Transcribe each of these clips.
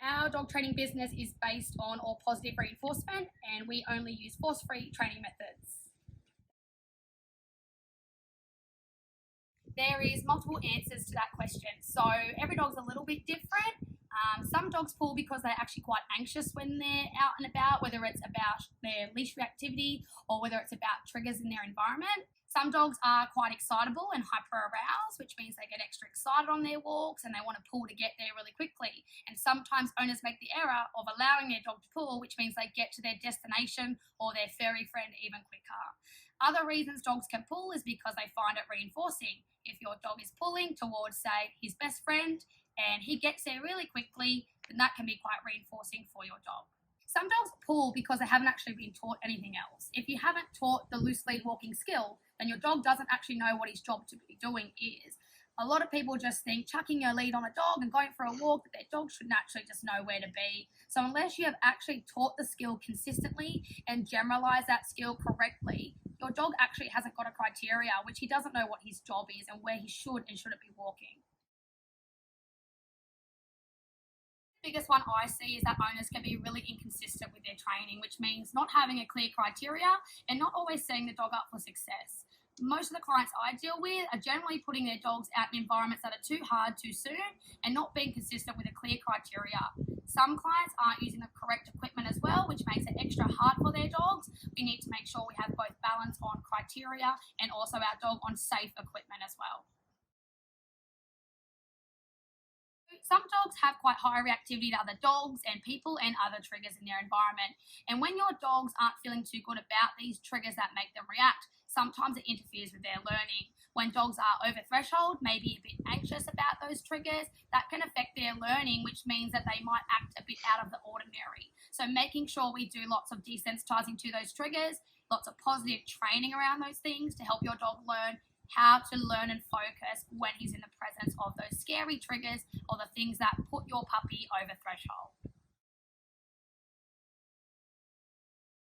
Our dog training business is based on all positive reinforcement, and we only use force-free training methods. There is multiple answers to that question. So every dog's a little bit different. Some dogs pull because they're actually quite anxious when they're out and about, whether it's about their leash reactivity or whether it's about triggers in their environment. Some dogs are quite excitable and hyper-aroused, which means they get extra excited on their walks and they want to pull to get there really quickly. And sometimes owners make the error of allowing their dog to pull, which means they get to their destination or their furry friend even quicker. Other reasons dogs can pull is because they find it reinforcing. If your dog is pulling towards, say, his best friend and he gets there really quickly, then that can be quite reinforcing for your dog. Some dogs pull because they haven't actually been taught anything else. If you haven't taught the loose lead walking skill, then your dog doesn't actually know what his job to be doing is. A lot of people just think chucking your lead on a dog and going for a walk, that their dog should naturally just know where to be. So unless you have actually taught the skill consistently and generalize that skill correctly, your dog actually hasn't got a criteria, which he doesn't know what his job is and where he should and shouldn't be walking. The biggest one I see is that owners can be really inconsistent with their training, which means not having a clear criteria and not always setting the dog up for success. Most of the clients I deal with are generally putting their dogs out in environments that are too hard too soon and not being consistent with a clear criteria. Some clients aren't using the correct equipment as well, which makes it extra hard for their dogs. We need to make sure we have both balance on criteria and also our dog on safe equipment as well. Some dogs have quite high reactivity to other dogs and people and other triggers in their environment. And when your dogs aren't feeling too good about these triggers that make them react, sometimes it interferes with their learning. When dogs are over threshold, maybe a bit anxious about those triggers, that can affect their learning, which means that they might act a bit out of the ordinary. So making sure we do lots of desensitizing to those triggers, lots of positive training around those things to help your dog learn how to learn and focus when he's in the presence of those scary triggers or the things that put your puppy over threshold.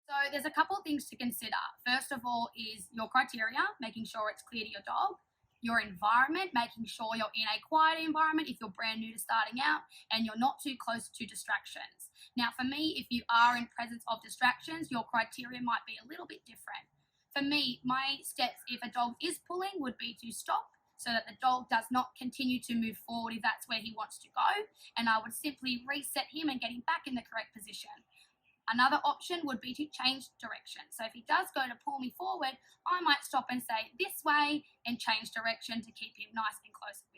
So there's a couple of things to consider. First of all is your criteria, making sure it's clear to your dog. Your environment, making sure you're in a quiet environment if you're brand new to starting out and you're not too close to distractions. Now for me, if you are in presence of distractions, your criteria might be a little bit different. For me, my steps if a dog is pulling would be to stop so that the dog does not continue to move forward if that's where he wants to go, and I would simply reset him and get him back in the correct position. Another option would be to change direction. So if he does go to pull me forward, I might stop and say this way and change direction to keep him nice and close with